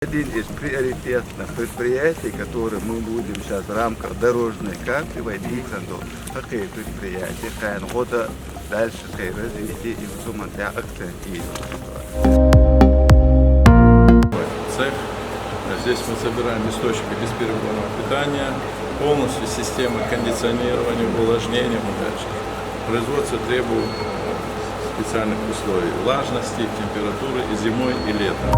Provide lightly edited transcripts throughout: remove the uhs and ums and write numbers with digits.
Один из приоритетных предприятий, которые мы будем сейчас в рамках дорожной карты вводить на какие предприятия, какая года дальше развитие и в сумме Цех. Здесь мы собираем источники бесперебойного питания, полностью системы кондиционирования, увлажнения. Производство требует специальных условий влажности, температуры и зимой, и летом.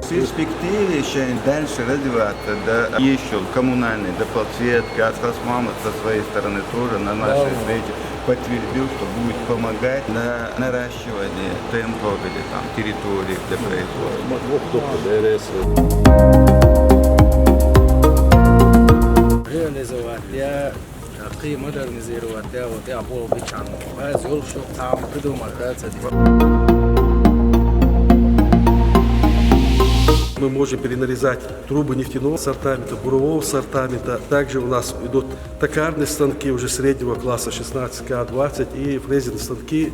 В перспективе еще дальше развиваться, да, еще коммунальный, да, подсветка, Асхасмамов со своей стороны тоже на нашей встрече подтвердил, что будет помогать на наращивание темпов или там территорий для производства. Реализовать модернизировать, я был бичан, а зол что там придумать, Мы можем перенарезать трубы нефтяного сортамента, бурового сортамента. Также у нас идут токарные станки уже среднего класса 16К20 и фрезерные станки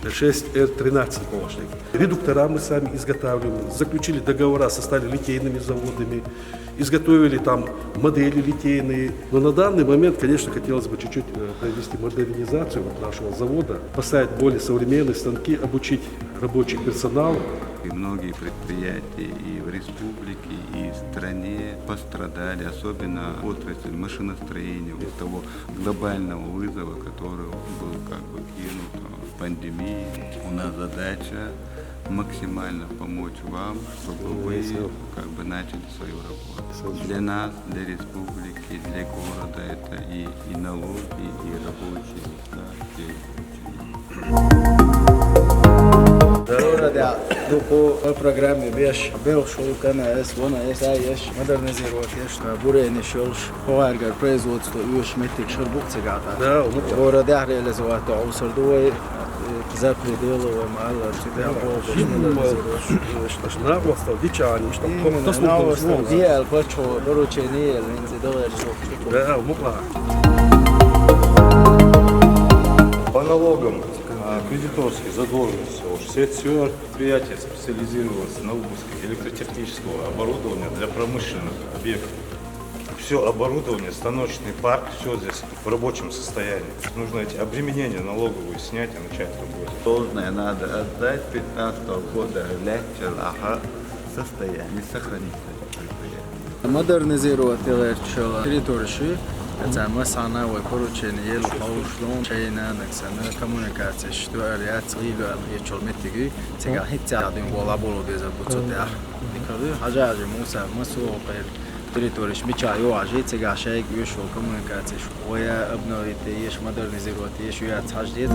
6R13 помощник. Редуктора мы сами изготавливаем, заключили договора со сталелитейными заводами, изготовили там модели литейные. Но на данный момент, конечно, хотелось бы чуть-чуть провести модернизацию нашего завода, поставить более современные станки, обучить рабочий персонал. И многие предприятия и в республике, и в стране пострадали, особенно отрасль машиностроения, из того глобального вызова, который был кинут пандемией. У нас задача максимально помочь вам, чтобы вы начали свою работу. Для нас, для республики, для города это и налоги, и рабочие места, и ученики. по программе беш шел КНС, модернизировать, бурение шелш, поваргар производство и шметик шербук цигата. Да, города реализовать усордуй за пределы мало наглостов, дичани, что диал почему поручение доллар. Да, мукла. По налогам, кредиторские задолженности, все предприятия специализировалось на выпуске электротехнического оборудования для промышленных объектов. Все оборудование, станочный парк, все здесь в рабочем состоянии. Нужно эти обременения налоговые снять и начать работать. Должное надо отдать 15 года состояние, сохранить это предприятие. Модернизировать территорию. Это масановое поручение, лаушлон, чайна, наксана, коммуникация, что реакция, и чолметтиги, сега хитя, один волаболу без обуцотя. Никогда, хажаji муса, масуо, территория, меча, юажи, сега шейк, юшо, коммуникация, шоя, обновить, еш модернизировать, еш юат хаждет.